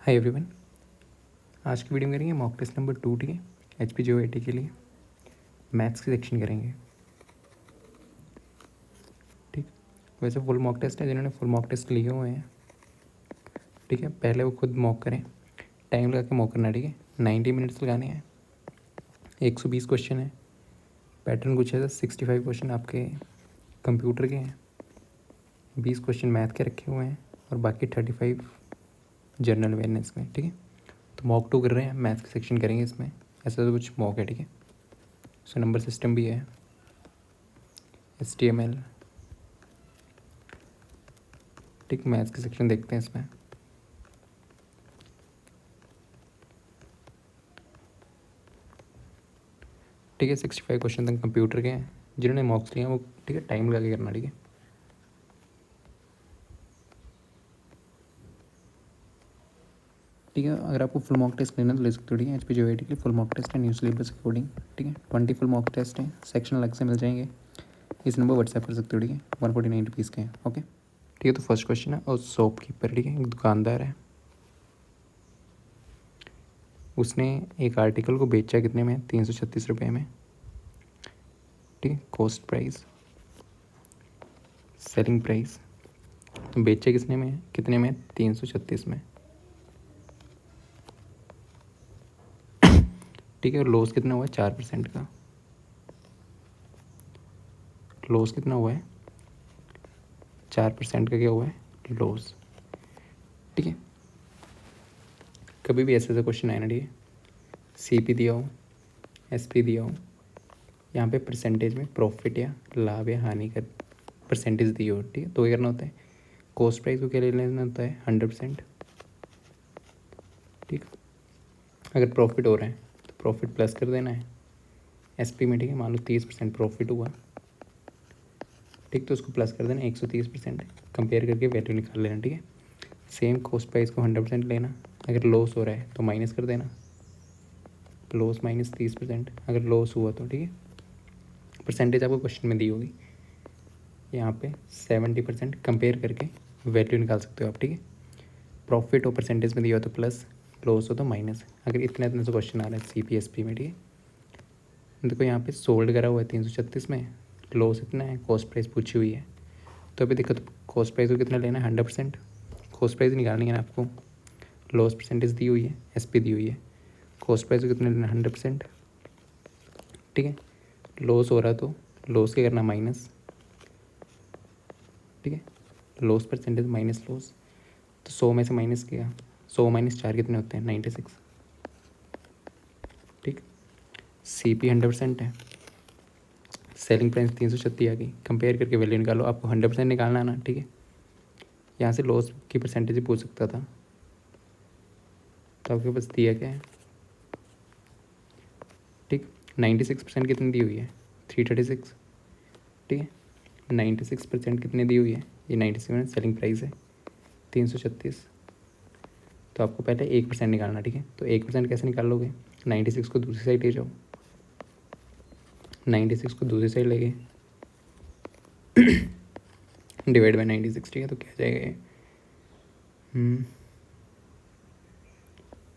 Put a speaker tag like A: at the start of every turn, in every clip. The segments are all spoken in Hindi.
A: Hi everyone. आज की वीडियो में करेंगे मॉक टेस्ट नंबर 2, ठीक है। HPGOAT के लिए मैथ्स की सेक्शन करेंगे, ठीक। वैसे फुल मॉक टेस्ट है, जिन्होंने फुल मॉक टेस्ट लिए हुए हैं, ठीक है, पहले वो खुद मॉक करें, टाइम लगा के मॉक करना, ठीक है। 90 मिनट्स लगाने हैं। 120 क्वेश्चन है। पैटर्न कुछ है, 65 क्वेश्चन आपके कंप्यूटर के हैं, 20 क्वेश्चन मैथ के रखे हुए हैं और बाकी 35 जनरल अवेयरनेस में, ठीक है। तो मॉक 2 कर रहे हैं, मैथ्स की सेक्शन करेंगे इसमें। ऐसा तो कुछ मॉक है, ठीक है। सो नंबर सिस्टम भी है, HTML, ठीक। मैथ्स की सेक्शन देखते हैं इसमें। ठीक है, 65 क्वेश्चन तक कंप्यूटर के हैं। जिन्होंने मॉक्स लिए हैं वो, ठीक है, टाइम लगा के करना, ठीक है। ठीक है, अगर आपको फुल मॉक टेस्ट लेना तो ले सकते हो, ठीक है। HPGOAT के लिए फुल मॉक टेस्ट है, न्यू सिलेबस अकॉर्डिंग, ठीक है। 20 फुल मॉक टेस्ट हैं, सेक्शन अलग से मिल जाएंगे। इस नंबर व्हाट्सएप कर सकते हो, ठीक है। 149 रुपीज़ के हैं, ओके। ठीक है, तो फर्स्ट क्वेश्चन है, और शॉपकीपर, ठीक है, एक दुकानदार है, उसने एक आर्टिकल को बेचा कितने में? 336 रुपये में, ठीक है। कॉस्ट प्राइस, सेलिंग प्राइस, बेचा किसने में, कितने में? 336 में, ठीक है। और लॉस कितना हुआ है? 4% का। लॉस कितना हुआ है? 4% का क्या हुआ है? लॉस, ठीक है। कभी भी ऐसे क्वेश्चन आए ना, ठीक है, CP दिया हो, SP दिया हो, यहाँ पे परसेंटेज में प्रॉफिट या लाभ या हानि का परसेंटेज दी हो, ठीक है, तो क्या करना होता है? कॉस्ट प्राइस को क्या ले लेना होता है? 100%, ठीक। अगर प्रॉफिट हो रहा है तो प्रॉफिट प्लस कर देना है SP में, ठीक है। मान लो 30% प्रॉफिट हुआ, ठीक, तो उसको प्लस कर देना 130%, कंपेयर करके वैल्यू निकाल लेना, ठीक है। सेम कॉस्ट प्राइस को 100% लेना, अगर लॉस हो रहा है तो माइनस कर देना, लॉस माइनस 30%, अगर लॉस हुआ तो, ठीक है। परसेंटेज आपको क्वेश्चन में दी होगी, यहाँ पे 70% कंपेयर करके वैल्यू निकाल सकते हो आप, ठीक है। प्रॉफिट हो परसेंटेज में दिया हो तो प्लस, लॉस हो तो माइनस। अगर इतने से क्वेश्चन आ रहा है CPSP में, ठीक है। देखो यहाँ पे सोल्ड करा हुआ है 336 में, लॉस इतना है, कॉस्ट प्राइस पूछी हुई है, तो अभी देखो, तो कॉस्ट प्राइस को कितना लेना है? 100%। कॉस्ट प्राइस निकालनी है ना आपको, लॉस परसेंटेज दी हुई है, SP दी हुई है, कॉस्ट प्राइस को कितना लेना है? 100%, ठीक है। लॉस हो रहा तो लॉस क्या करना? माइनस, ठीक है। लॉस परसेंटेज माइनस लॉस, तो 100 में से माइनस किया, 100 माइनस 4 कितने होते हैं? 96, ठीक। CP 100% है, सेलिंग प्राइस 336 आ गई, कंपेयर करके वैल्यू निकालो। आपको 100% निकालना है ना, ठीक है। यहाँ से लॉस की परसेंटेज ही पूछ सकता था, तो आपके पास दिया क्या है, ठीक। 96% कितनी दी हुई है? 336, ठीक है। 96% कितनी दी हुई है? ये 97 सेलिंग प्राइस है, 336, तो आपको पहले 1% निकालना, ठीक है। तो 1% कैसे निकाल लोगे? 96 को दूसरी साइड ले जाओ, 96 को दूसरी साइड ले गए, डिवाइड बाई 96, ठीक है। तो क्या जाएगा ये?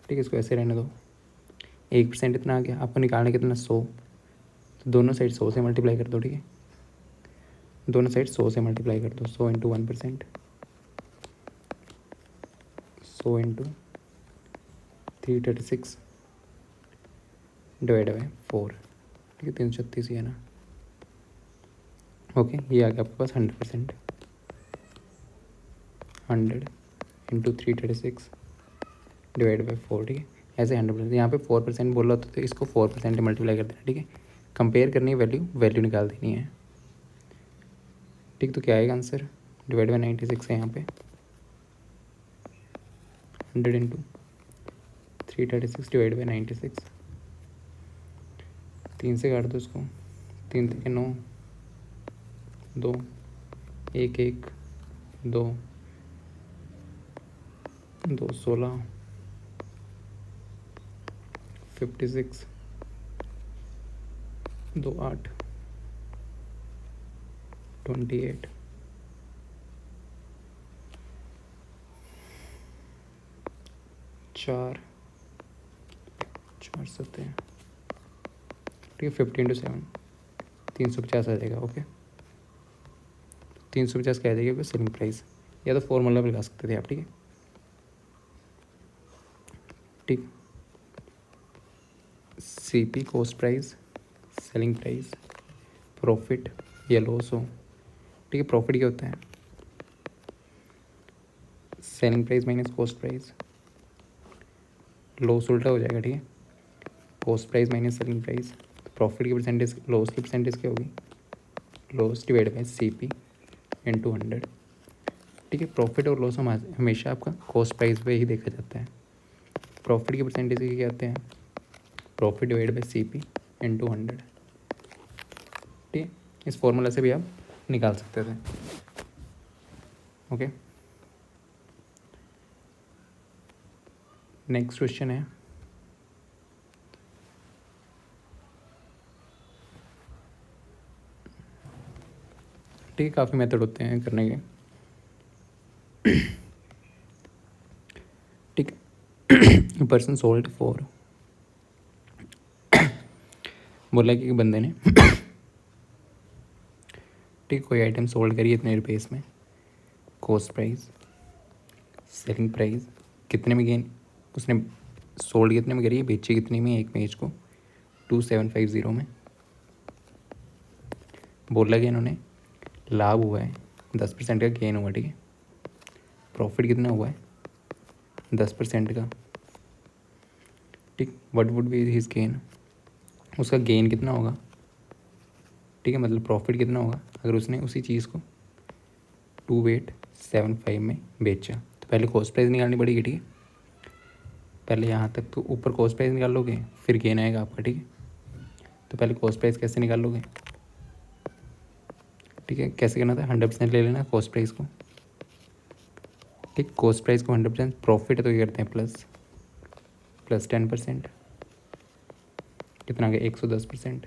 A: ठीक है, इसको ऐसे रहने दो। 1% इतना आ गया, आपको निकालना कितना? 100, तो दोनों साइड 100 से मल्टीप्लाई कर दो, ठीक है। दोनों साइड 100 से मल्टीप्लाई कर दो, 100 इंटू 1%, 100 इंटू 336 डिवाइड बाई 4, ठीक है। 336 ही है ना, ओके। ये आ गया आपके पास 100%, 100 इंटू 336 डिवाइड बाई 4, ठीक है। ऐसे 100%, यहाँ पे 4% बोल रहा था तो इसको 4% मल्टीप्लाई कर देना, ठीक है। कंपेयर करनी है वैल्यू, वैल्यू निकाल देनी है, ठीक। तो क्या आएगा आंसर? डिवाइड बाई 96 है यहाँ पे, 100 इंटू 336 डिवाइड बाई 96, 3 से काट दो इसको, 3 3 9, 2 1 1 2 2 16 56 2 8 28, 4 4 7, ठीक है, 15 × 7 350 आ जाएगा। ओके, 350 क्या आ जाएगी आपका सेलिंग प्राइस, या तो फॉर्मूला भी लगा सकते थे आप। ठीक है, ठीक, CP cost price, selling price, profit या लॉस हो। ठीक है, प्रॉफिट क्या होता है, selling price minus cost price, loss उल्टा हो जाएगा। ठीक है, cost price minus selling price, तो प्रॉफिट की परसेंटेज, लॉस की परसेंटेज क्या होगी, लॉस डिवाइड बाई CP × 100। ठीक है, प्रॉफिट और लॉस हमेशा आपका कॉस्ट प्राइस पे ही देखा जाता है। प्रॉफिट की परसेंटेज क्या आते हैं, प्रॉफिट डिवाइड बाई CP × 100। ठीक है, इस फॉर्मूला से भी आप निकाल सकते थे। ओके, नेक्स्ट क्वेश्चन है, ठीक है, काफ़ी मेथड होते हैं करने के। ठीक, पर्सन सोल्ड फॉर, बोला कि बंदे ने ठीक कोई आइटम सोल्ड करी इतने रुपये में, कॉस्ट प्राइस, सेलिंग प्राइस, कितने में गेन उसने सोल्ड कितने में करी है, बेची कितने में, एक पेज को 2750 में। बोला कि इन्होंने लाभ हुआ है 10% का, गेन हुआ। ठीक है, प्रॉफिट कितना हुआ है 10% का। ठीक, what would be his gain, उसका गेन कितना होगा। ठीक है, मतलब प्रॉफिट कितना होगा अगर उसने उसी चीज़ को 2875 में बेचा। तो पहले कॉस्ट प्राइस निकालनी पड़ेगी। ठीक है, पहले यहाँ तक तो ऊपर कॉस्ट प्राइस निकाल लोगे, फिर गेन आएगा आपका। ठीक है, तो पहले कॉस्ट प्राइस कैसे निकाल लोगे, ठीक है, कैसे करना था, 100% ले लेना कॉस्ट प्राइस को। ठीक, कॉस्ट प्राइस को 100%, प्रॉफिट है तो क्या करते हैं प्लस 10%, कितना आ गया 110%।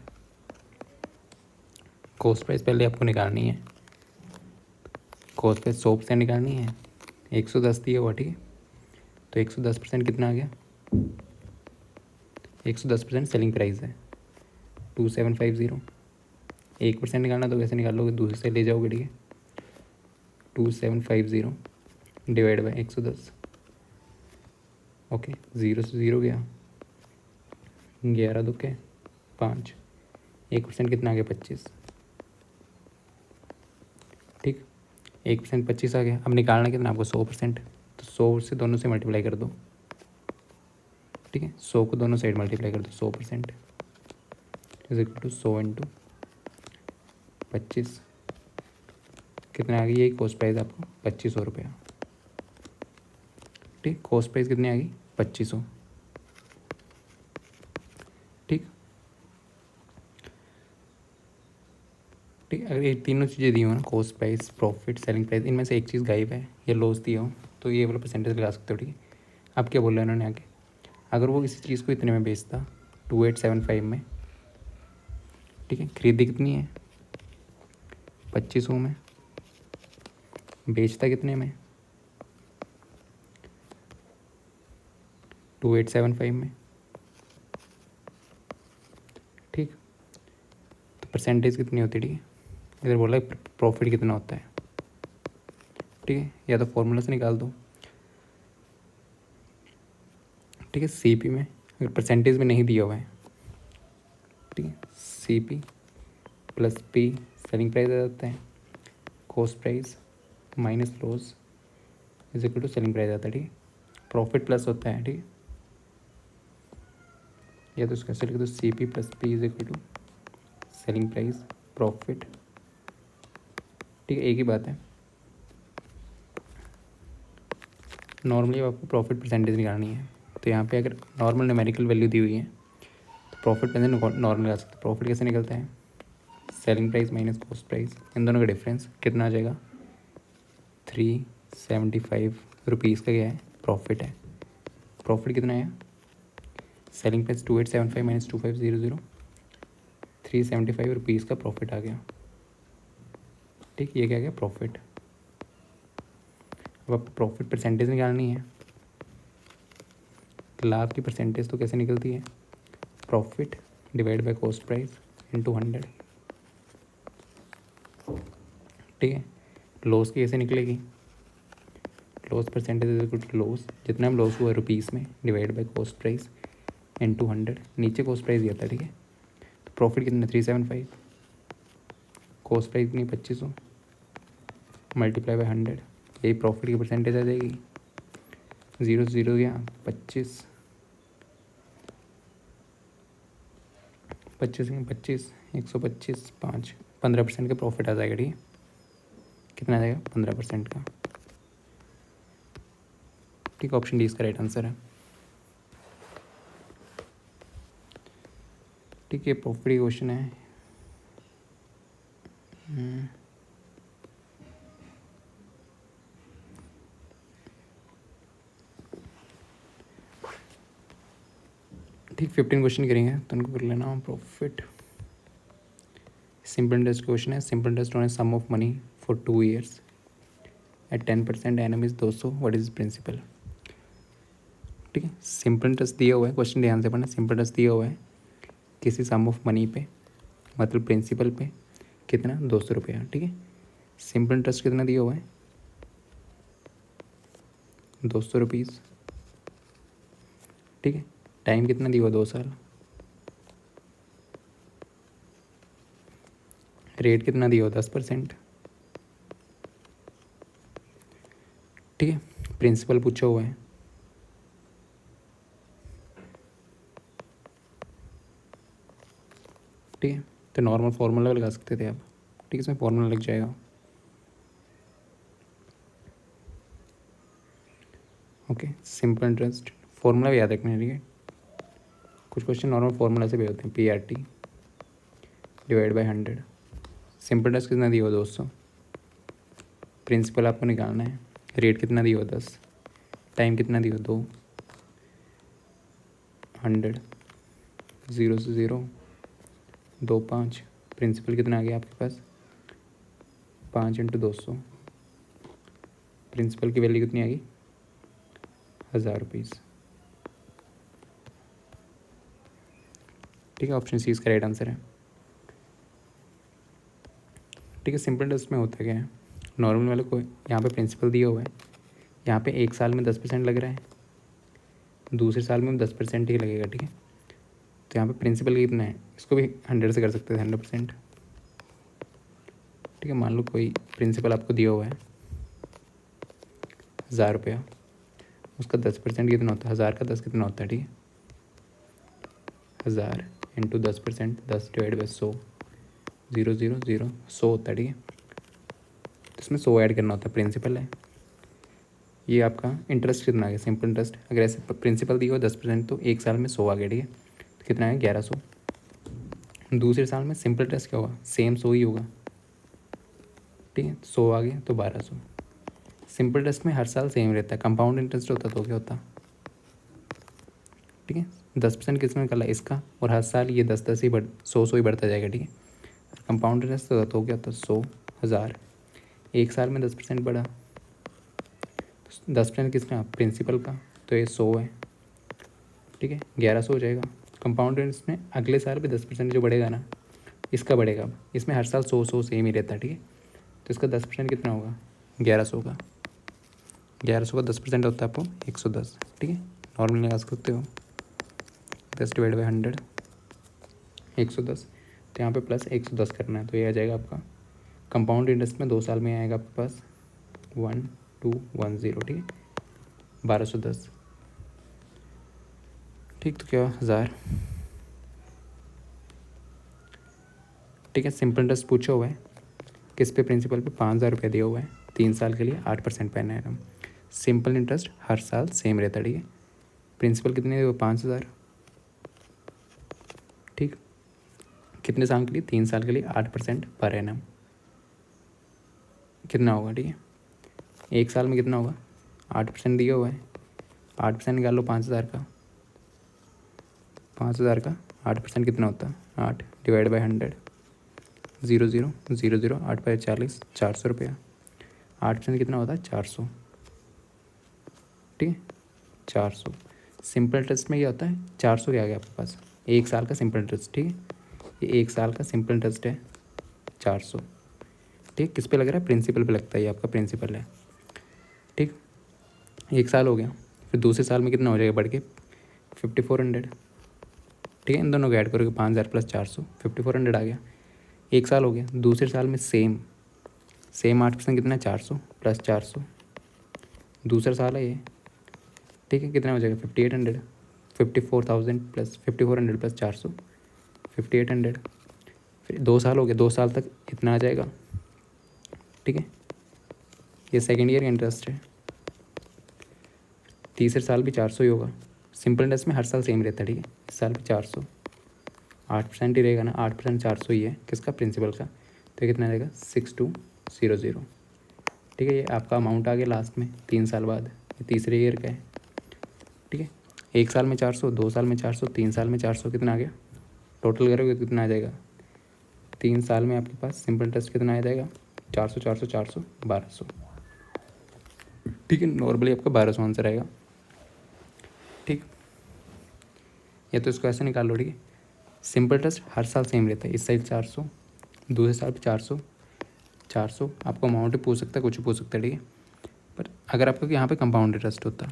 A: कॉस्ट प्राइस पहले आपको निकालनी है, कॉस्ट प्राइस 100% निकालनी है, 110 दिया हुआ। ठीक है, तो 110% कितना आ गया, 110% सेलिंग प्राइस है 2750। 1% निकालना तो कैसे निकाल लोगे, दूसरे से ले जाओगे। ठीक है, 2750 डिवाइड बाई 110। ओके, 0 से 0 गया, 11 दुके 5, 1% कितना आ गया 25। ठीक, 1% 25 आ गया। अब निकालना कितना आपको 100%, तो 100 से दोनों से मल्टीप्लाई कर दो। ठीक है, 100 को दोनों साइड मल्टीप्लाई कर दो, 100% इज इक्वल टू 100 × 25, कितना आ गई, यही कॉस्ट प्राइस आपको 2500 रुपया। ठीक, कॉस्ट प्राइस कितनी आ गई 2500। ठीक, ठीक, अगर ये तीनों चीज़ें दी हो ना, cost price, profit, selling price, इनमें से एक चीज़ गायब है या लॉस दिया हो, तो ये वाला परसेंटेज लगा सकते हो। ठीक है, अब क्या बोल रहे हैं उन्होंने आगे, अगर वो इसी चीज़ को इतने में बेचता 2875 में, ठीक है, खरीदी कितनी है 2500 में, बेचता कितने में 2875 में। ठीक, तो परसेंटेज कितनी होती है। ठीक है, इधर बोला है प्रॉफिट कितना होता है। ठीक है, या तो फॉर्मूला से निकाल दो। ठीक है, CP में अगर परसेंटेज में नहीं दिया हुआ है, ठीक है, CP + P सेलिंग प्राइस आ जाता है, cost price minus loss is equal to selling price आता है। ठीक है, प्रॉफिट प्लस होता है। ठीक है, या तो उसका लिख दो CP + P is equal to selling price profit. ठीक है, एक ही बात है। नॉर्मली आपको प्रॉफिट परसेंटेज निकालनी है, तो यहाँ पे अगर नॉर्मल न्यूमेरिकल वैल्यू दी हुई है तो प्रॉफिट परसेंटेज नॉर्मल आ सकता है। प्रॉफिट कैसे निकलता है, selling price minus cost price, इन दोनों का डिफरेंस कितना आ जाएगा 375 रुपीज़ का क्या है प्रॉफिट है। प्रॉफिट कितना आया, सेलिंग प्राइस 2875 माइनस 2500, 375 रुपीज़ का प्रॉफिट आ गया। ठीक, ये क्या गया प्रॉफिट। अब आपको प्रॉफिट परसेंटेज निकालनी है, लाभ की परसेंटेज तो कैसे निकलती है, profit divide by cost price into 100, ठीक है। लॉस की कैसे निकलेगी, loss percentage is equal to loss, जितना हम लॉस हुआ रुपीज़ में divide by cost price into 100, नीचे कॉस्ट प्राइस दिया था, ठीक है। तो प्रॉफिट कितना 375, कॉस्ट प्राइस कितनी 2500 मल्टीप्लाई बाय 100, यही प्रॉफिट की परसेंटेज आ जाएगी। 0 से 0 गया 25, 25 25 125 5, 15% का प्रॉफिट आ जाएगा, ठीक है। कितना आ जाएगा 15% का, ठीक। ऑप्शन डी इसका राइट आंसर है, ठीक है। प्रॉफिट क्वेश्चन है। ठीक 15 क्वेश्चन करेंगे तो उनको कर लेना। प्रॉफिट सिंपल इंटरेस्ट क्वेश्चन है। Simple interest on a sum of money for 2 years at 10% annum is 200, what is principal, ठीक है। सिंपल इंटरेस्ट दिया हुआ है, क्वेश्चन ध्यान से पढ़ना। सिंपल इंटरेस्ट दिया हुआ है किसी सम ऑफ मनी पे, मतलब प्रिंसिपल पे, कितना 200 रुपया, ठीक है। सिंपल इंटरेस्ट कितना दिया हुआ है 200 रुपीज़, ठीक है। टाइम कितना दिया हुआ 2 साल, रेट कितना दिया हुआ 10%, ठीक है। प्रिंसिपल पूछा हुआ है, ठीक है। तो नॉर्मल फार्मूला लगा सकते थे आप, ठीक है। इसमें फार्मूला लग जाएगा, ओके। सिंपल इंटरेस्ट फार्मूला भी याद रखना है, ठीक है। कुछ क्वेश्चन नॉर्मल फार्मूला से भी होते हैं, PRT divide by 100। Simple interest कितना दिया हुआ 200, प्रिंसिपल आपको निकालना है, रेट कितना दिया हुआ 10, टाइम कितना दिया हुआ 2, 100, 0 से 0 2 5, प्रिंसिपल कितना आ गया आपके पास 5 × 200, प्रिंसिपल की वैल्यू कितनी आ गई 1000 रुपीज़, ठीक है। ऑप्शन सी इसका राइट आंसर है, ठीक है। सिंपल इंटरेस्ट में होता क्या है, नॉर्मल वाले को यहाँ पे प्रिंसिपल दिया हुआ है, यहाँ पे 1 साल में 10% लग रहा है, दूसरे साल में 10% ही लगेगा, ठीक है। तो यहाँ पे प्रिंसिपल कितना है, इसको भी 100 से कर सकते थे, 100%, ठीक है। मान लो कोई प्रिंसिपल आपको दिया हुआ है 1000 रुपया, उसका 10% कितना होता है, 1000 का 10 कितना होता है, ठीक है। 1000 × 10%, 10 डिवाइड बाई 100, 0 0 0 100 होता है, ठीक है। तो इसमें 100 ऐड करना होता है, प्रिंसिपल है। ये आपका इंटरेस्ट कितना आ गया, सिंपल इंटरेस्ट। अगर ऐसे प्रिंसिपल दिया हुआ 10%, तो 1 साल में 100 आ गया, ठीक है। तो कितना है 1100। दूसरे साल में सिंपल इंटरेस्ट क्या होगा, सेम 100 ही होगा, ठीक है। 100 आ गया तो 1200। सिंपल इंटरेस्ट में हर साल सेम रहता है, कंपाउंड इंटरेस्ट होता तो क्या होता, ठीक है। 10% किसमें निकला इसका, और हर साल ये 10 ही 100 ही बढ़ता जाएगा, ठीक है। कंपाउंड इंटरेस्ट होता तो क्या होता 100 1000, 1 साल में 10% बढ़ा, 10% किसका प्रिंसिपल का, तो ये 100 है, ठीक है। 1100 हो जाएगा। कंपाउंड इंटरेस्ट में अगले साल भी 10% जो बढ़ेगा ना, इसका बढ़ेगा। इसमें हर साल 100 सेम ही रहता है, ठीक है। तो इसका 10% कितना होगा 1100 का, 1100 का 10% होता है आपको 110, ठीक है। नॉर्मल लगा सकते हो, 10 डिवाइड बाई 100 110, तो यहाँ पे प्लस 110 करना है, तो ये आ जाएगा आपका कंपाउंड इंटरेस्ट में 2 साल में आएगा आपके पास 1210, ठीक है, 1210, ठीक। तो क्या 1000, ठीक है। सिंपल इंटरेस्ट पूछा हुआ है किस पे, प्रिंसिपल पे 5000 रुपये दिया हुआ है, 3 साल के लिए 8% पे एनम। सिंपल इंटरेस्ट हर साल सेम रहता है, ठीक है। प्रिंसिपल कितने दिए हुए 5000, ठीक। कितने साल के लिए, 3 साल के लिए 8% पर एनम कितना होगा, ठीक है। 1 साल में कितना होगा 8% दिया हुआ है, 8% निकाल लो 5000 का, 5000 का 8% कितना होता है 8 डिवाइड बाई 100, 0 0 0 0 8 बाई 40, 400 रुपया। 8% कितना होता है 400, ठीक है, 400। सिंपल इंटरेस्ट में क्या होता है, 400 क्या आ गया आपके पास, 1 साल का सिंपल इंटरेस्ट, ठीक है। ये 1 साल का सिंपल इंटरेस्ट है 400, ठीक। किस पे लग रहा है, प्रिंसिपल पे लगता है, ये आपका प्रिंसिपल है, ठीक। 1 साल हो गया, फिर दूसरे साल में कितना हो जाएगा बढ़ के 5400, ठीक है। इन दोनों को ऐड करोगे 5000 प्लस 400, 5400 आ गया। 1 साल हो गया, दूसरे साल में सेम 8% कितना है, 400 प्लस 400, दूसरा साल है ये, ठीक है। कितना हो जाएगा 5800, 54,000 प्लस 5400 प्लस 400, 5800। फिर 2 साल हो गया, 2 साल तक इतना आ जाएगा, ठीक है। ये सेकेंड ईयर का इंटरेस्ट है। तीसरे साल भी 400 ही होगा, सिंपल इंटरेस्ट में हर साल सेम रहता है, ठीक है। इस साल भी 400, 8% ही रहेगा ना, 8% 400 ही है किसका, प्रिंसिपल का। तो कितना रहेगा 6200, ठीक है। ये आपका अमाउंट आ गया लास्ट में 3 साल बाद, ये तीसरे ईयर का है, ठीक है। 1 साल में 400, 2 साल में 400, 3 साल में 400, कितना आ गया, टोटल करोगे तो कितना आ जाएगा, 3 साल में आपके पास सिंपल इंटरेस्ट कितना आ जाएगा, 400 400 400 1200, ठीक है। नॉर्मली आपका 1200 आंसर आएगा, ठीक। या तो इसको ऐसे निकाल लो, ठीक है। सिंपल इंटरेस्ट हर साल सेम रहता है, इस साइड 400, दूसरे साल पे 400 400, आपको अमाउंट पूछ सकता है, कुछ भी पूछ सकता है, ठीक है। पर अगर आपको यहाँ पे कंपाउंड इंटरेस्ट होता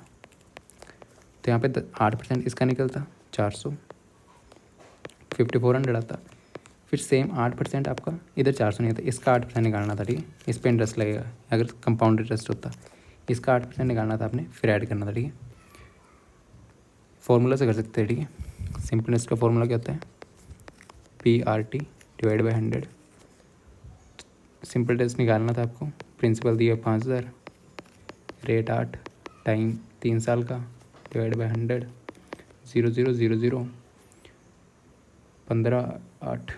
A: तो यहाँ पे 8% इसका निकलता, 400, 5400 आता। फिर सेम 8% आपका इधर 400 नहीं आता, इसका 8% निकालना था, ठीक है। इस पर इंटरेस्ट लगेगा अगर कंपाउंड इंटरेस्ट होता, इसका 8% निकालना था आपने, फिर ऐड करना था, ठीक है। फॉर्मूला से कर सकते हैं, ठीक है। सिंपल इंटरेस्ट का फॉर्मूला क्या होता है, PRT divide by 100। Simple interest निकालना था आपको, प्रिंसिपल दिया 5000, रेट 8, टाइम 3 साल का, divide by 100, 0000, 15 8,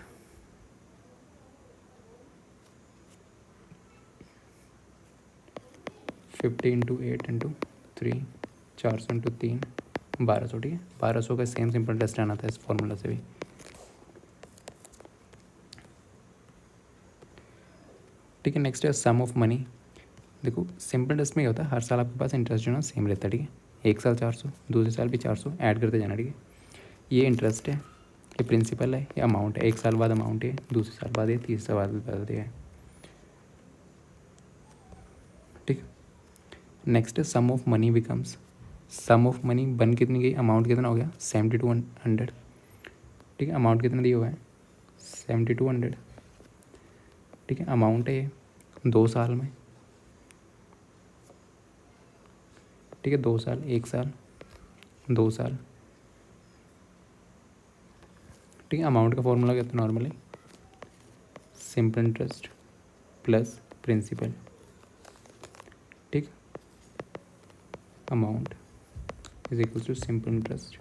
A: fifty into 8 into 3, 400 into 3, 1200, ठीक है। 1200 का सेम सिंपल इंटरेस्ट आना था इस फॉर्मूला से भी, ठीक है। नेक्स्ट है सम ऑफ मनी। देखो सिंपल इंटरेस्ट में क्या होता है, हर साल आपके पास इंटरेस्ट जो है ना सेम रहता है, ठीक है। 1 साल 400, दूसरे साल भी 400, ऐड करते जाना, ठीक है। ये इंटरेस्ट है, ये प्रिंसिपल है, ये अमाउंट है। 1 साल बाद अमाउंट है, दूसरे साल बाद है, तीसरे साल बाद है, ठीक। नेक्स्ट है sum of money becomes, sum of money बन कितनी गई, अमाउंट कितना हो गया 7200, ठीक है। अमाउंट कितना दिया हुआ है 7200, ठीक है। अमाउंट है ये 2 साल में, ठीक है। 2 साल, 1 साल, 2 साल, ठीक है। अमाउंट का फॉर्मूला क्या होता है normally, simple interest plus principal, ठीक। Amount is equal to simple interest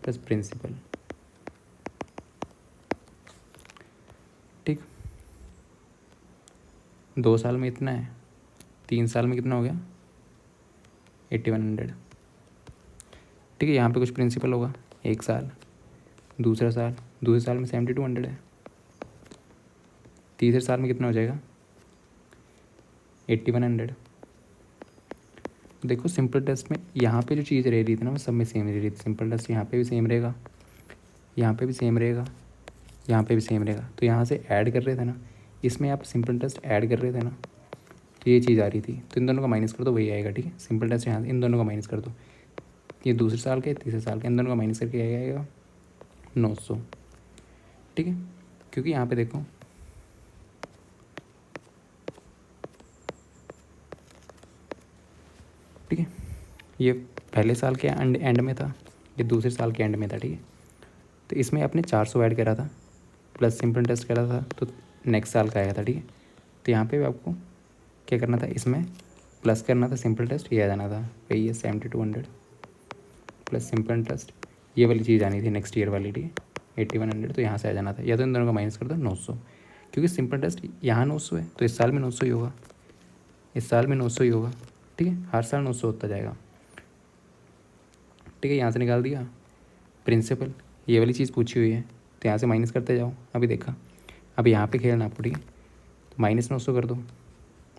A: plus principal, ठीक। 2 साल में इतना है, 3 साल में कितना हो गया 8100, ठीक है। यहाँ पे कुछ प्रिंसिपल होगा, 1 साल, दूसरे साल में 7200 है, तीसरे साल में कितना हो जाएगा 8100। देखो सिंपल टेस्ट में यहाँ पे जो चीज़ रह रही थी ना वो सब में सेम रह रही थी। सिंपल टेस्ट यहाँ पे भी सेम रहेगा, यहाँ पे भी सेम रहेगा, यहाँ पे भी सेम रहेगा। तो यहाँ से ऐड कर रहे थे ना, इसमें आप सिंपल टेस्ट ऐड कर रहे थे ना, तो ये चीज़ आ रही थी। तो इन दोनों का माइनस कर दो, वही आएगा, ठीक है। सिंपल टेस्ट यहाँ इन दोनों का माइनस कर दो, ये दूसरे साल के तीसरे साल के, इन दोनों का माइनस करके आएगा 900, ठीक है। क्योंकि यहाँ पे देखो ठीक है, ये पहले साल के एंड में था, ये दूसरे साल के एंड में था, ठीक है। तो इसमें आपने 400 ऐड करा था प्लस सिंपल इंटरेस्ट करा था, तो नेक्स्ट साल का आया था, ठीक है। तो यहाँ पे भी आपको क्या करना था, इसमें प्लस करना था सिंपल इंटरेस्ट, ये आ जाना था वही है 7200 प्लस सिंपल इंटरेस्ट, ये वाली चीज़ आनी थी नेक्स्ट ईयर वाली, ठीक है 8100। तो यहाँ से आ जाना था, या तो इन दोनों का माइनस कर दो 900, क्योंकि सिंपल इंटरेस्ट यहाँ 900 है तो इस साल में 900 ही होगा, इस साल में 900 ही होगा, ठीक है। हर साल 900 होता जाएगा, ठीक है। यहाँ से निकाल दिया प्रिंसिपल, ये वाली चीज़ पूछी हुई है तो यहाँ से माइनस करते जाओ। अभी देखा, अब यहाँ पे खेलना आपको, ठीक है। तो -900 कर दो,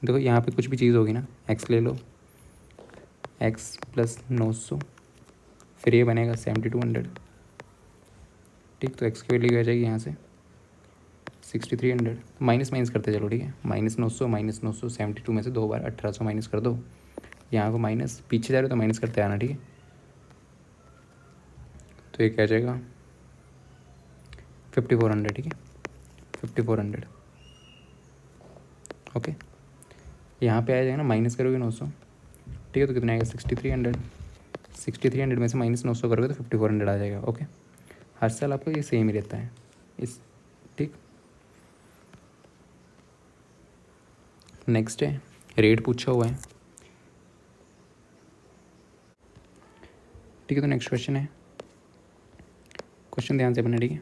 A: देखो यहाँ पे कुछ भी चीज़ होगी ना, एक्स ले लो, एक्स प्लस 900 फिर ये बनेगा 7200, ठीक। तो एक्स की वैल्यू आ जाएगी यहाँ से 6300, माइनस माइनस करते चलो, ठीक है। -900 -900 72 में से 2 बार 1800 माइनस कर दो, यहाँ को माइनस, पीछे जा रहे हो तो माइनस करते आना, ठीक है। तो ये क्या आ जाएगा 5400, ठीक है 5400, ओके। यहाँ पे आ जाएगा ना, माइनस करोगे 900, ठीक है। तो कितना आएगा 6300, 6300 में से -900 करोगे तो 5400 आ जाएगा, ओके। हर साल आपको ये सेम ही रहता है इस, ठीक। नेक्स्ट है रेट पूछा हुआ है, ठीक है। तो नेक्स्ट क्वेश्चन है, क्वेश्चन ध्यान से बना, ठीक है।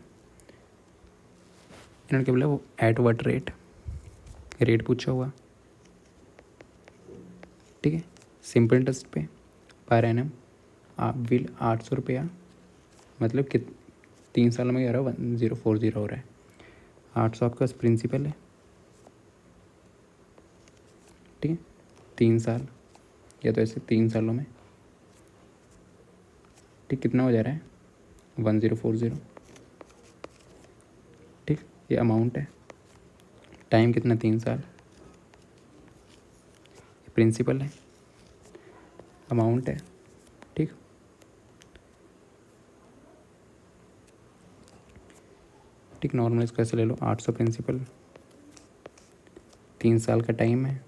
A: इन्होंने क्या बोला, वो एट वट रेट, रेट पूछा हुआ, ठीक है। सिंपल इंटरेस्ट पे पर एनम आप विल 800 रुपया, मतलब कि 3 सालों में क्या हो रहा है 1040 हो रहा है। 800 आपके पास प्रिंसिपल है, ठीक है। 3 साल या तो ऐसे 3 सालों में, ठीक। कितना हो जा रहा है 1040, ठीक। ये अमाउंट है, टाइम कितना 3 साल, प्रिंसिपल है, अमाउंट है, ठीक। ठीक, नॉर्मल इसको ऐसे ले लो, 800 प्रिंसिपल, 3 साल का टाइम है,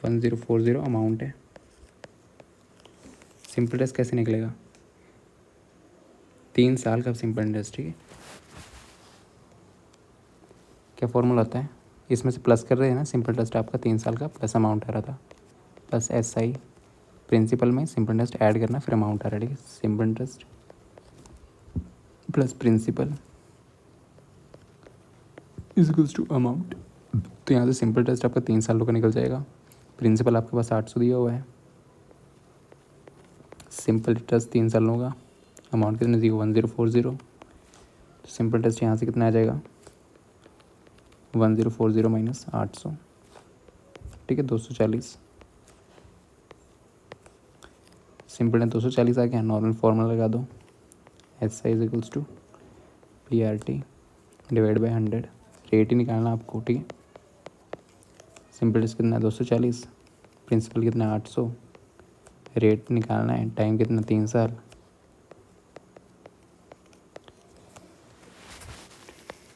A: 1040 अमाउंट है। सिंपल इंटरेस्ट कैसे निकलेगा, 3 साल का सिंपल इंटरेस्ट, ठीक है। क्या फॉर्मूला होता है, इसमें से प्लस कर रहे हैं ना, सिंपल इंटरेस्ट आपका 3 साल का प्लस अमाउंट आ रहा था, प्लस SI प्रिंसिपल में सिंपल इंटरेस्ट ऐड करना, फिर अमाउंट आ रहा है, ठीक है। Simple interest plus principal is equals to amount. तो यहाँ से सिंपल इंटरेस्ट आपका 3 सालों का निकल जाएगा, प्रिंसिपल आपके पास 800 दिया हुआ है, सिंपल इंटरेस्ट 3 सालों का, अमाउंट कितना दिया 1040, तो सिंपल इंटरेस्ट यहाँ से कितना आ जाएगा 1040 माइनस 800, ठीक है 240। सिंपल है 240 आ गया, नॉर्मल फार्मूला लगा दो, SI is equals to PRT divide by 100, rate ही निकालना आपको, ठीक है। सिंपल इंटरेस्ट कितना है 240, प्रिंसिपल कितना है 800, रेट निकालना है, टाइम कितना 3 साल,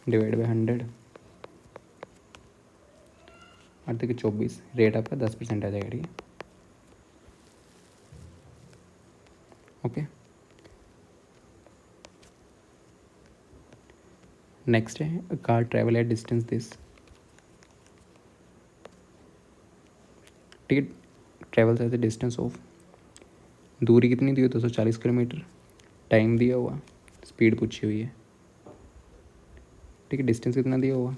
A: डिवाइड बाई 100, 8 के 24, रेट आपका 10% आ जाएगा, ठीक है, ओके। नेक्स्ट है car travel at distance this, ठीक है। Travel at the distance of, दूरी कितनी दी हुई 240 किलोमीटर, टाइम दिया हुआ, स्पीड पूछी हुई है, ठीक है। डिस्टेंस कितना दिया हुआ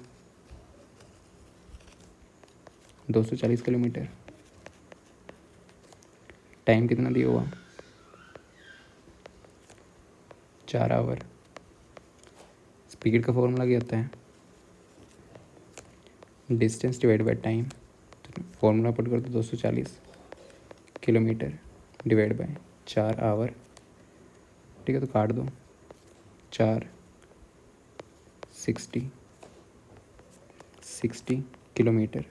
A: 240 किलोमीटर, टाइम कितना दिया हुआ 4 आवर। स्पीड का फॉर्मूला क्या होता है, डिस्टेंस डिवाइड बाई टाइम, तो फॉर्मूला पुट कर दो 240 किलोमीटर डिवाइड बाई 4 आवर, ठीक है। तो काट दो 4 60 किलोमीटर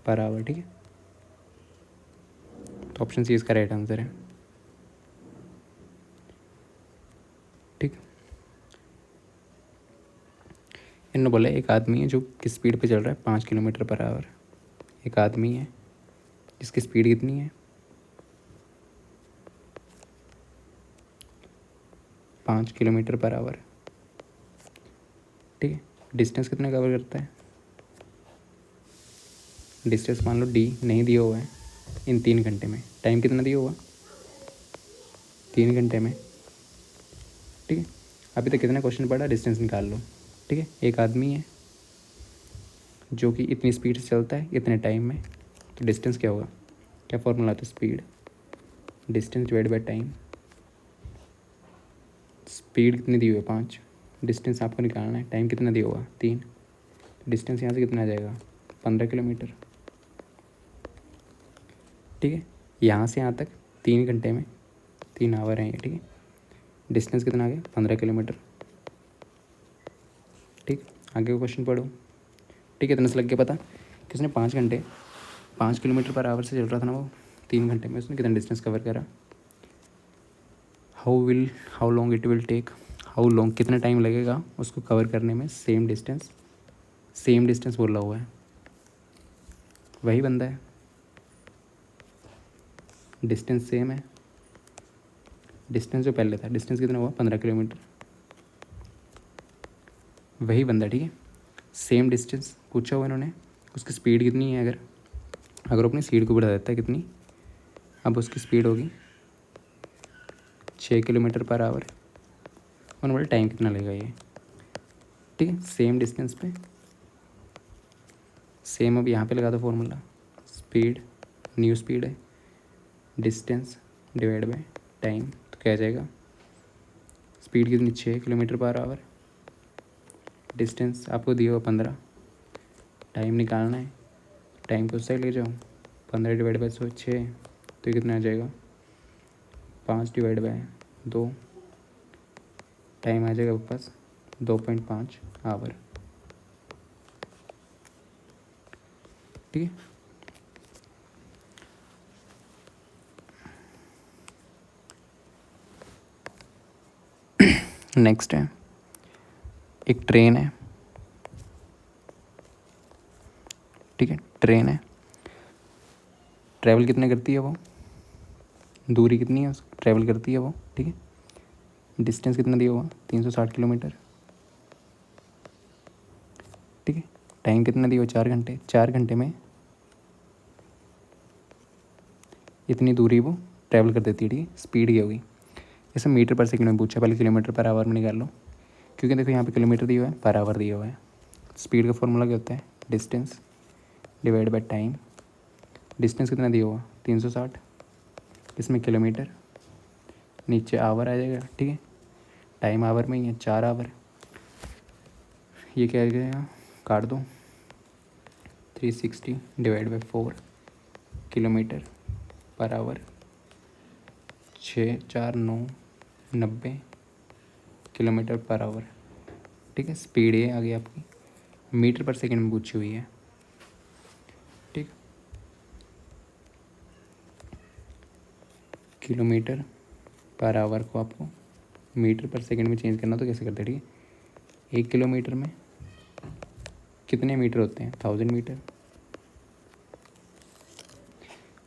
A: पर आवर, ठीक है। तो ऑप्शन सी इसका राइट आंसर है, ठीक। इन्होंने बोला एक आदमी है जो किस स्पीड पे चल रहा है 5 किलोमीटर पर आवर, एक आदमी है जिसकी स्पीड कितनी है 5 किलोमीटर पर आवर, ठीक है। डिस्टेंस कितना कवर करता है, डिस्टेंस मान लो D नहीं दिया हुआ है इन 3 घंटे में, टाइम कितना दिया हुआ 3 घंटे में, ठीक है। अभी तक कितना क्वेश्चन पढ़ा, डिस्टेंस निकाल लो, ठीक है। एक आदमी है जो कि इतनी स्पीड से चलता है इतने टाइम में, तो डिस्टेंस क्या होगा, क्या फॉर्मूला आता है, speed distance divide by time. Speed कितनी दी हुई है 5, डिस्टेंस आपको निकालना है, टाइम कितना दिया हुआ 3, तो डिस्टेंस यहाँ से कितना आ जाएगा 15 किलोमीटर, ठीक है। यहाँ से यहाँ तक 3 घंटे में 3 आवर हैं ये, ठीक है। डिस्टेंस कितना आ गया 15 किलोमीटर, ठीक। आगे का क्वेश्चन पढ़ो, ठीक है। इतना से लग गया पता कि उसने 5 घंटे 5 किलोमीटर पर आवर से चल रहा था ना वो, 3 घंटे में उसने कितना डिस्टेंस कवर करा। How long it will take, how long कितना टाइम लगेगा उसको कवर करने में सेम डिस्टेंस बोला हुआ है, वही बंदा है, डिस्टेंस सेम है। डिस्टेंस जो पहले था, डिस्टेंस कितना हुआ 15 किलोमीटर, वही बंदा, ठीक है। सेम डिस्टेंस पूछा हुआ इन्होंने, उसकी स्पीड कितनी है, अगर अपनी स्पीड को बढ़ा देता है कितनी, अब उसकी स्पीड होगी 6 किलोमीटर पर आवर, उन्होंने बोला टाइम कितना लगेगा ये, ठीक है। सेम डिस्टेंस पे सेम, अब यहाँ पे लगा दो फॉर्मूला, स्पीड न्यू स्पीड है, डिस्टेंस डिवाइड बाय टाइम, तो क्या आ जाएगा, स्पीड कितनी 6 किलोमीटर पर आवर, डिस्टेंस आपको दिया हुआ 15, टाइम निकालना है, टाइम को उस साइड ले जाओ, 15 डिवाइड बाय 6, तो ये कितना आ जाएगा 5 डिवाइड बाय 2, टाइम आ जाएगा आपके पास 2.5 आवर, ठीक है। नेक्स्ट है, एक ट्रेन है, ठीक है। ट्रेन है, ट्रैवल कितने करती है वो, दूरी कितनी है उसकी ट्रैवल करती है वो, ठीक है। डिस्टेंस कितना दिया हुआ 360 किलोमीटर, ठीक है। टाइम कितना दिया हुआ 4 घंटे, 4 घंटे में इतनी दूरी वो ट्रैवल कर देती है, ठीक है। स्पीड क्या होगी, जैसे मीटर पर सेकंड में पूछा, पहले किलोमीटर पर आवर में निकाल लो, क्योंकि देखो यहाँ पे किलोमीटर दिया हुआ है, पर आवर दिया हुआ है। स्पीड का फॉर्मूला क्या होता है, distance divide by time, distance कितना दिया हुआ 360, इसमें किलोमीटर, नीचे आवर आ जाएगा, ठीक है। टाइम आवर में ही है 4 आवर, ये क्या आ गया काट दो, 360 divide by 4 kilometre per hour, 6 4 9 90 kilometre per hour, ठीक है। स्पीड ये आ गई आपकी, मीटर पर सेकंड में पूछी हुई है, ठीक। किलोमीटर पर आवर को आपको मीटर पर सेकंड में चेंज करना, तो कैसे करते हैं, ठीक है। 1 किलोमीटर में कितने मीटर होते हैं 1000 मीटर,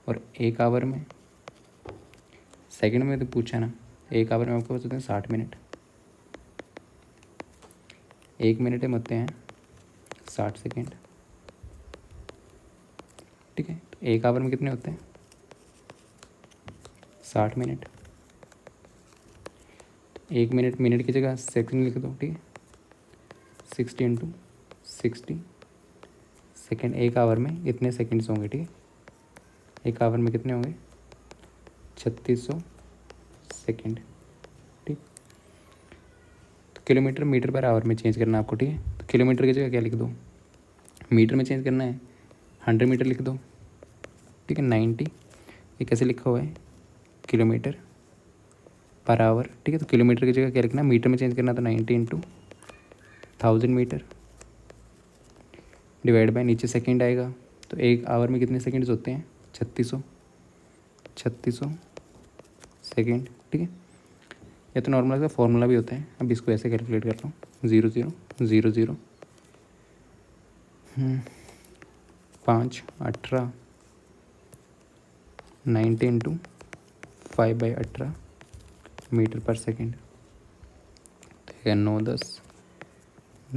A: और 1 आवर में, सेकंड में तो पूछा ना, 1 आवर में आपको होते हैं 60 मिनट, 1 मिनट में होते हैं 60 सेकेंड, ठीक है। तो 1 आवर में कितने होते हैं 60 मिनट, 1 मिनट मिनट की जगह सेकंड लिख दो, ठीक है। 60 इंटू 60 सेकेंड, 1 आवर में इतने सेकेंड्स होंगे, ठीक है। 1 आवर में कितने होंगे 3600 सेकेंड, ठीक। तो किलोमीटर मीटर पर आवर में चेंज करना है आपको, ठीक है। तो किलोमीटर की जगह क्या लिख दो, मीटर में चेंज करना है 100 मीटर लिख दो, ठीक है। 90 ये कैसे लिखा हुआ है किलोमीटर पर आवर, ठीक है। तो किलोमीटर की जगह क्या लिखना है, मीटर में चेंज करना, तो 90 इंटू 1000 मीटर डिवाइड बाय नीचे सेकेंड आएगा, तो 1 आवर में कितने सेकेंड्स होते हैं 3600 सेकेंड, ठीक है। या तो नॉर्मल का फॉर्मूला भी होता है, अब इसको ऐसे कैलकुलेट कर लो, 0 0 0 0 5 18 90 इंटू 5/18 मीटर पर सेकेंड, ठीक है। 9 10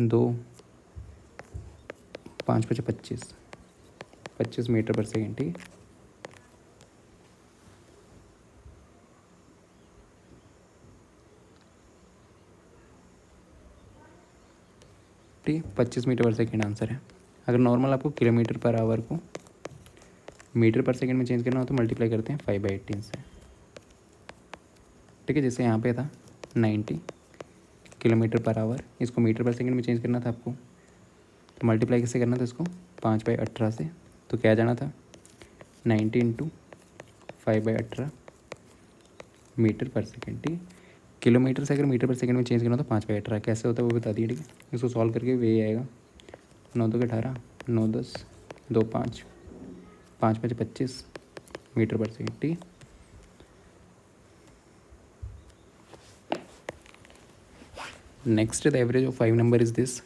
A: 2 5 5 25 मीटर पर सेकेंड, ठीक है। ठीक है, 25 मीटर पर सेकेंड आंसर है। अगर नॉर्मल आपको किलोमीटर पर आवर को मीटर पर सेकेंड में चेंज करना हो तो मल्टीप्लाई करते हैं 5/18 से, ठीक है। जैसे यहाँ पे था 90 किलोमीटर पर आवर, इसको मीटर पर सेकेंड में चेंज करना था आपको, तो मल्टीप्लाई कैसे करना था इसको 5/18 से, तो क्या जाना था 90 इंटू 5/18 मीटर पर सेकेंड, ठीक है। किलोमीटर से अगर मीटर पर सेकंड में चेंज करना तो 5/18 कैसे होता है वो बता दिए, ठीक है। इसको सॉल्व करके वे आएगा 9×2 = 18, 9×10 2 5, 5×5 = 25 मीटर पर सेकेंड, ठीक है। Next the average of 5 number is this,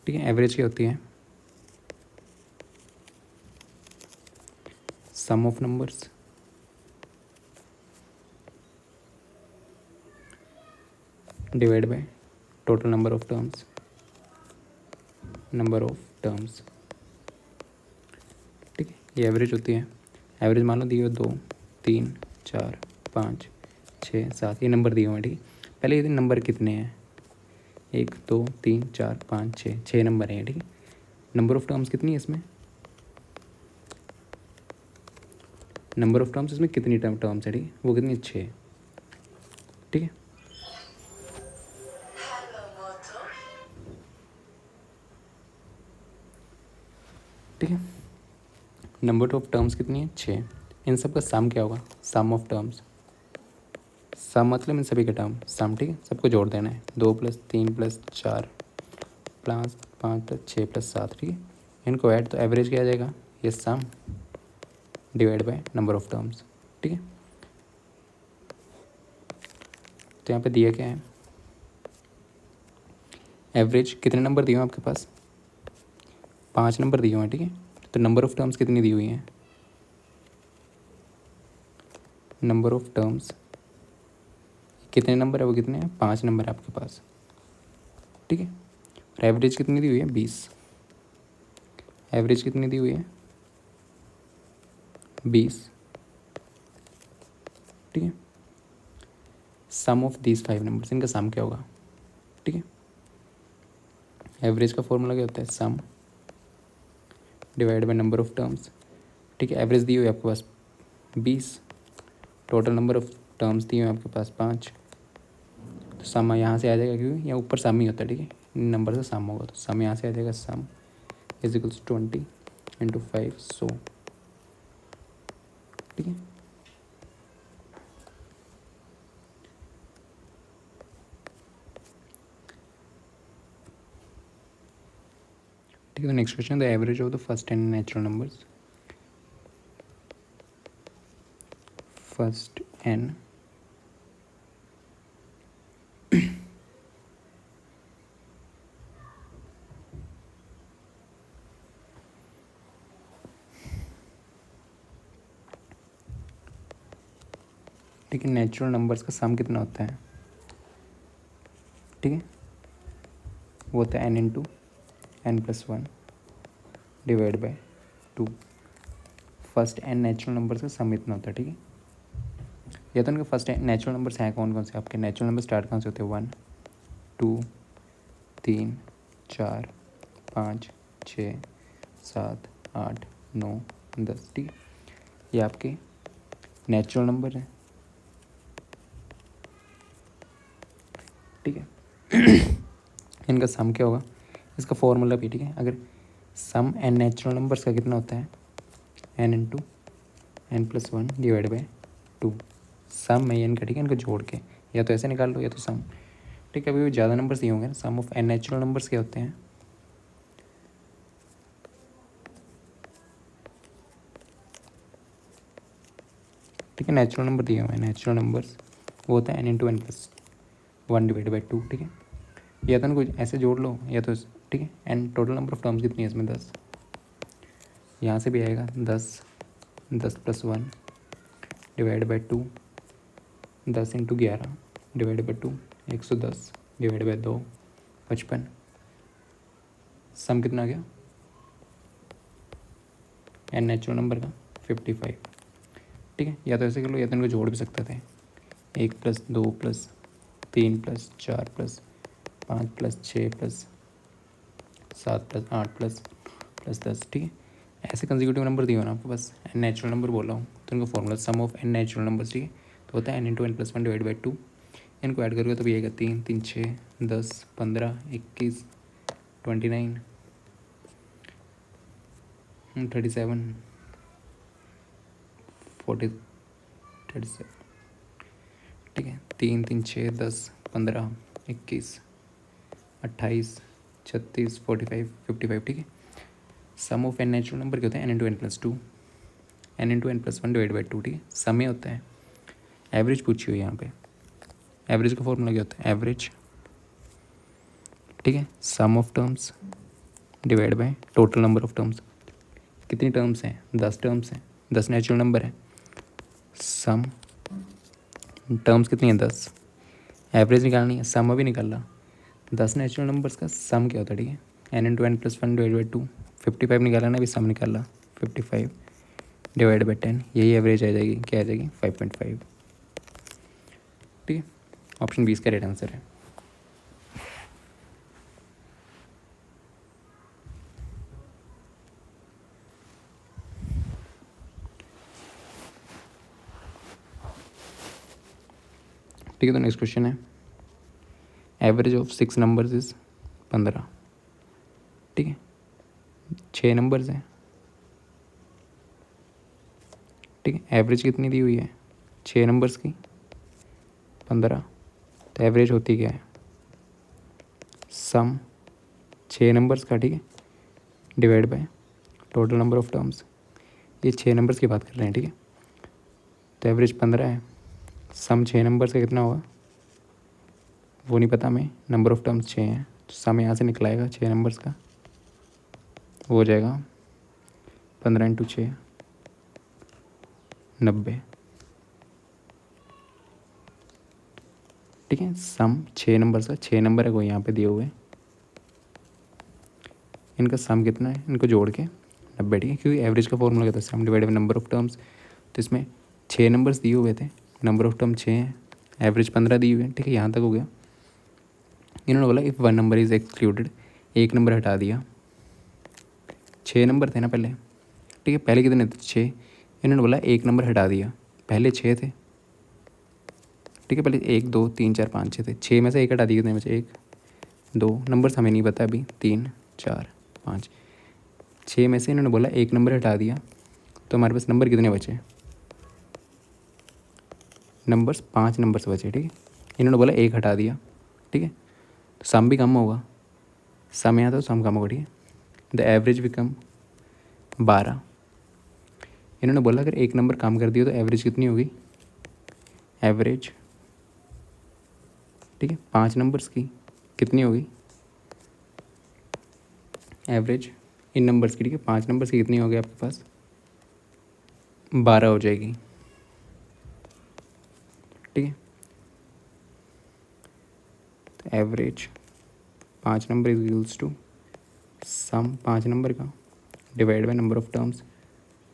A: ठीक है। एवरेज क्या होती है, sum of numbers divide by total number of terms, ठीक है। ये एवरेज होती है। एवरेज मान लो दिए 2 3 4 5 6 7 ये नंबर दिए हुए हैं, ठीक है। पहले ये नंबर कितने हैं, 1 2 3 4 5 6 नंबर हैं, ठीक है। नंबर ऑफ टर्म्स कितनी है इसमें, नंबर ऑफ टर्म्स इसमें कितनी टर्म्स है, ठीक है, वो कितनी 6, ठीक है। ठीक है, नंबर ऑफ टर्म्स कितनी है 6। इन सब का सम क्या होगा, सम ऑफ टर्म्स, सम मतलब इन सभी का टर्म सम, ठीक है। सबको जोड़ देना है, 2 + 3 + 4 + 5 + 6 + 7, ठीक है। इनको ऐड तो एवरेज क्या आ जाएगा, ये sum divide by number of terms, ठीक है। तो यहाँ पे दिया क्या है, एवरेज कितने नंबर दिए हुए हैं आपके पास, 5 नंबर दिए हुए हैं, ठीक है। तो नंबर ऑफ टर्म्स कितनी दी हुई हैं, नंबर ऑफ टर्म्स कितने नंबर है, वो कितने हैं 5 नंबर है आपके पास, ठीक है। और एवरेज कितनी दी हुई है 20, एवरेज कितनी दी हुई है 20, ठीक है। सम ऑफ दीज 5 नंबर्स, इनका सम क्या होगा, ठीक है। एवरेज का फॉर्मूला क्या होता है, sum divide by number of terms, ठीक है। एवरेज दी हुई है आपके पास 20, टोटल नंबर ऑफ टर्म्स दिए हुए हैं आपके पास 5, तो सम यहाँ से आ जाएगा क्योंकि यहाँ ऊपर सम ही होता है, ठीक है। इन नंबर से सम होगा तो सम यहाँ से आ जाएगा, सम इज इक्वल्स 20 × 5 100, ठीक है। ठीक है, तो next question, the average of the first 10 natural numbers, first n ठीक है, नेचुरल नंबर्स का सम कितना होता है, ठीक है, वो होता है n × n+1 divide by 2। First n natural numbers का सम इतना होता है, ठीक है। या तो उनके फर्स्ट नेचुरल नंबर्स हैं कौन कौन से, आपके नेचुरल नंबर स्टार्ट कहाँ से होते हैं, 1 2 3 4 5 6 7 8 9 10, ठीक है। ये आपके नेचुरल नंबर है, ठीक है। इनका सम क्या होगा, इसका फॉर्मूला भी, ठीक है। अगर सम n नेचुरल नंबर्स का कितना होता है, n × n+1 डिवाइड बाय 2, सम है n का, ठीक है। इनको जोड़ के या तो ऐसे निकाल लो या तो सम, ठीक है। अभी भी ज़्यादा नंबर्स दिए होंगे ना, सम ऑफ n नेचुरल नंबर्स क्या होते हैं, ठीक है। नेचुरल नंबर दिए हुए हैं, नेचुरल नंबर्स वो होता है n × n+1 डिवाइड बाय 2, ठीक है। या तो इनको ऐसे जोड़ लो या तो, ठीक है। And total number of terms कितनी है इसमें 10, यहाँ से भी आएगा 10 10+1 divide by 2, 10 × 11 divide by 2 110 divide by 2 55, सम कितना आ गया एन नेचुरल नंबर का 55, ठीक है। या तो ऐसे कर लो या तो इनको जोड़ भी सकते थे, 1 + 2 + 3 + 4 + 5 + 6 + 7 + 8 + 10, ठीक है। ऐसे कंसेक्यूटिव नंबर दिए हो ना आपको, बस एन नेचुरल नंबर बोल रहा हूँ तो इनको formula sum of n natural numbers, ठीक है। तो होता है n × n+1 डिवाइड बाई 2, इनको ऐड करोगे तो भी आएगा 3 3 6 10 15 21 29 37 40 37 ठीक है। 3 3 6 10 15 21 28 36 45 55, ठीक है। Sum of n natural number क्या होता है, n×n+2, n×n+1 डिवाइड बाई 2, ठीक है। सम में होता है, एवरेज पूछी हुई यहाँ पे। एवरेज का फॉर्मूला क्या होता है, एवरेज, ठीक है, sum of terms divide by total number of terms. कितनी टर्म्स हैं, 10 टर्म्स हैं, 10 नेचुरल नंबर है। सम टर्म्स कितनी है, 10। एवरेज निकालनी है, सम अभी निकाल रहा। 10 नेचुरल नंबर्स का सम क्या होता है, ठीक है, n×n+1 डिवाइड बाई 2। 55 निकाला ना, अभी सम निकाल रहा, 55 डिवाइड बाई 10, यही एवरेज आ जाएगी, क्या आ जाएगी, 5.5, ठीक है। ऑप्शन 20 का राइट आंसर है। ठीक है, तो नेक्स्ट क्वेश्चन है, एवरेज ऑफ 6 नंबर्स इज 15, ठीक है। 6 नंबर्स हैं, ठीक है। एवरेज कितनी दी हुई है, 6 नंबर्स की 15, तो एवरेज होती क्या है, सम 6 नंबर्स का, ठीक है, divide by total number of terms. ये 6 नंबर्स की बात कर रहे हैं, ठीक है। तो एवरेज 15 है, सम 6 नंबर्स का कितना होगा वो नहीं पता हमें, नंबर ऑफ टर्म्स 6 हैं, तो सम यहाँ से निकलाएगा 6 नंबर्स का, वो हो जाएगा 15 × 6 90, ठीक है। सम 6 नंबर्स का, 6 नंबर है कोई यहाँ पे दिए हुए, इनका सम कितना है, इनको जोड़ के 90, ठीक है। क्योंकि एवरेज का फॉर्मूला क्या था, sum divide by number of terms. तो इसमें 6 नंबर्स दिए हुए थे, नंबर ऑफ टर्म 6 हैं, एवरेज 15 दी हुई है, ठीक है। यहाँ तक हो गया। इन्होंने बोला इफ़ 1 नंबर इज़ एक्सक्लूडेड, एक नंबर हटा दिया। 6 नंबर थे ना पहले, ठीक है, पहले कितने थे, 6। इन्होंने बोला एक नंबर हटा दिया, पहले 6 थे, ठीक है। पहले 1 2 3 4 5 6 थे, 6 में से एक हटा दिया, कितने बचे, 1 2 नंबर्स हमें नहीं पता अभी, 3 4 5, 6 में से इन्होंने बोला एक नंबर हटा दिया, तो हमारे पास नंबर कितने बचे, नंबर्स 5 नंबर्स बचे, ठीक है। इन्होंने बोला एक हटा दिया, ठीक है, तो सम भी कम होगा, सम यहाँ तो सम कम होगा, ठीक है। The average become 12। इन्होंने बोला अगर एक नंबर काम कर दिया तो एवरेज कितनी होगी, एवरेज, ठीक है, 5 नंबर्स की कितनी होगी, एवरेज इन नंबर्स की, ठीक है, 5 नंबर्स की कितनी होगी आपके पास, 12 हो जाएगी, ठीक है। तो average 5 number is equals to sum 5 number का divide by number of terms.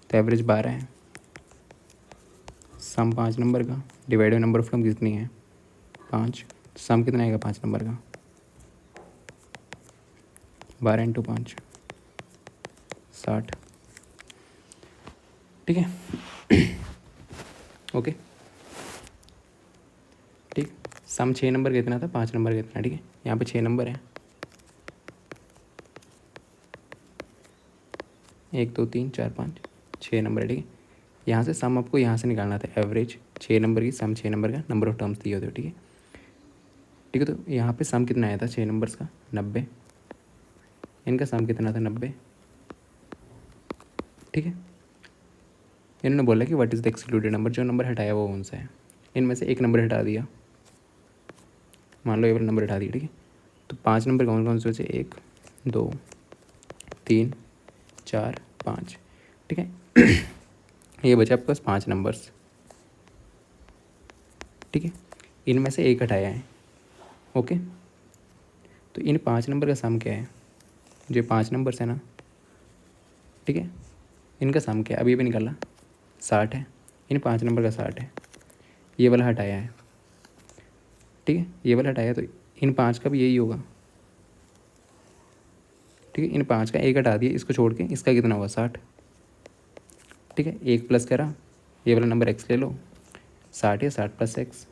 A: तो एवरेज 12 है, सम 5 नंबर का divide by number of term कितनी है, 5। सम कितना आएगा 5 नंबर का, 12 × 5 60, ठीक है। ओके, ठीक। सम 6 नंबर का कितना था, 5 नंबर का कितना, ठीक है। यहाँ पे 6 नंबर है, 1 2 3 4 5 6 नंबर है, ठीक है। यहाँ से सम आपको यहाँ से निकालना था, एवरेज 6 नंबर की, सम 6 नंबर का, नंबर ऑफ टर्म्स दिए होते हो, ठीक है, ठीक है। तो यहाँ पे सम कितना आया था 6 नंबर्स का, 90। इनका सम कितना था, 90, ठीक है। इन्होंने बोला कि what is the excluded number, जो नंबर हटाया वो कौन सा है। इनमें से एक नंबर हटा दिया, मान लो ये वाला नंबर हटा दिया, ठीक है। तो 5 नंबर कौन कौन से बचे, 1 2 3 4 5, ठीक है। ये बचे आपके पास 5 नंबर्स, ठीक है। इनमें से एक हटाया है, ओके। तो इन 5 नंबर का सम क्या है, जो 5 नंबर्स है ना, ठीक है, इनका सम क्या है, अभी भी निकाला 60 है, इन 5 नंबर का 60 है। ये वाला हटाया है, ठीक है, ये वाला हटाया, तो इन 5 का भी यही होगा, ठीक है। इन 5 का एक हटा दिया, इसको छोड़ के इसका कितना हुआ, 60, ठीक है। एक प्लस करा, ये वाला नंबर एक्स ले लो, 60 या 60 + x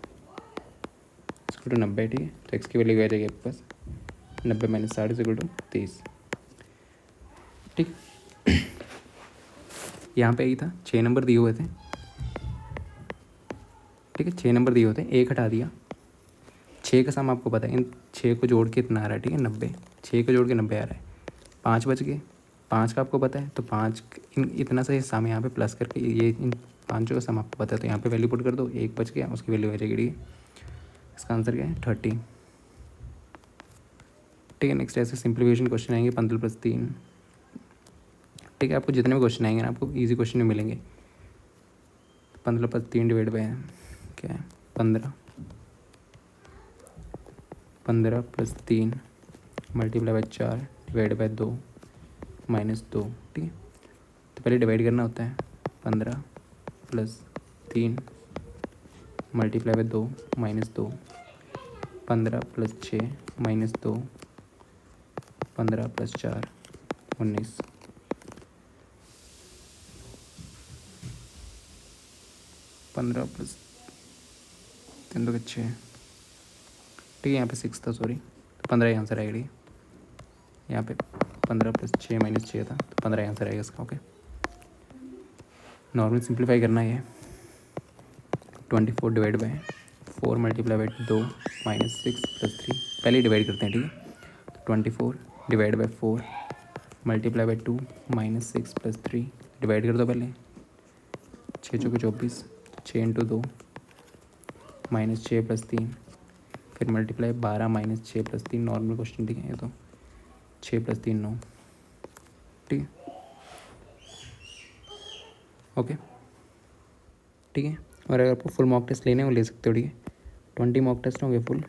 A: इसको टू 90, ठीक है। तो एक्स की वैल्यू आ जाएगी आपके पास 90 - 60 = 30, ठीक। यहाँ पे यही था, 6 नंबर दिए हुए थे, ठीक है। 6 नंबर दिए होते हैं, 1 हटा दिया, 6 का सम आपको पता है, इन 6 को जोड़ के इतना आ रहा है, ठीक है 90, 6 को जोड़ के 90 आ रहा है, 5 बच गए, 5 का आपको पता है तो 5 इतना सा हिस्सा में यहाँ पे प्लस करके ये इन 5 का सम आपको पता है तो यहाँ पे वैल्यू पुट कर दो, 1 बच गया, उसकी वैल्यू बचेगी, ठीक है। इसका आंसर क्या है 30, ठीक है। नेक्स्ट ऐसे सिंप्लीफिकेशन क्वेश्चन आएंगे 15+3, ठीक है। आपको जितने भी क्वेश्चन आएंगे ना आपको ईजी क्वेश्चन में मिलेंगे। 15+3 डिवाइड बाय क्या है 15, 15+3 मल्टीप्लाई बाय 4 डिवाइड बाय 2 -2, ठीक है। तो पहले डिवाइड करना होता है, 15+3 मल्टीप्लाई बाय 2 -2, 15+6 -2, 15+4 19, 15+3 तो 6, ठीक है। यहाँ पे 6 था, सॉरी, तो 15 ही आंसर आएगा, ठीक है। यहाँ पे 15+6 -6 था तो 15 ही आंसर आएगा इसका, ओके। नॉर्मल सिंप्लीफाई करना है, 24 डिवाइड बाय 4 मल्टीप्लाई बाय 2 -6+3, पहले डिवाइड करते हैं, ठीक है। तो 24 divide by 4 multiply by 2 -6+3, divide कर दो पहले, 6 चौके 24, 6 × 2 -6+3, फिर मल्टीप्लाई 12 -6+3, नॉर्मल क्वेश्चन, ठीक है। ये तो 6+3 9, ठीक है, ओके, ठीक है। और अगर आपको फुल मॉक टेस्ट लेने हो ले सकते हो, ठीक है। 20 मॉक टेस्ट होंगे फुल,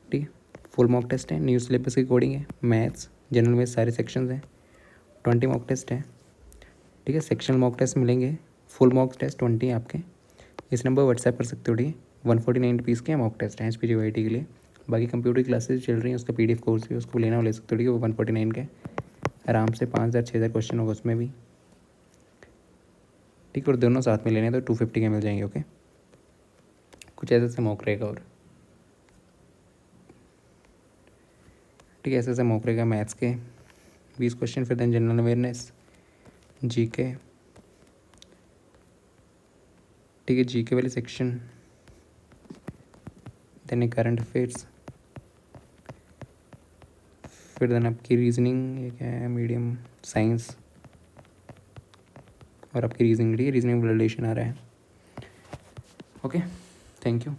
A: ठीक है। फुल मॉक टेस्ट है, न्यू सिलेबस की कोडिंग है, मैथ्स जनरल में सारे सेक्शंस हैं, 20 मॉक टेस्ट है, ठीक है। सेक्शनल मॉक टेस्ट मिलेंगे, फुल मॉक टेस्ट 20 आपके। इस नंबर व्हाट्सएप कर सकते हो, ठीक है। 149 रुपीज़ के मॉक टेस्ट हैं HPGYT के लिए। बाकी कंप्यूटर क्लासेस चल रही हैं, उसका PDF कोर्स भी उसको लेना हो ले सकते हो, ठीक है। वो 149 के आराम से 5000 6000 क्वेश्चन होगा उसमें भी, ठीक है। और दोनों साथ में लेने तो 250 के मिल जाएंगे, ओके। कुछ ऐसे से मॉक रहेगा, और ठीक है, ऐसे से मॉक रहेगा मैथ्स के 20 क्वेश्चन, फिर देन जनरल अवेयरनेस, GK, ठीक है, GK वाले सेक्शन, देन करंट अफेयर्स, फिर देन आपकी रीजनिंग, ये क्या है मीडियम साइंस, और आपकी रीजनिंग, ठीक है, रीजनिंग रिलेशन आ रहा है, ओके। Thank you.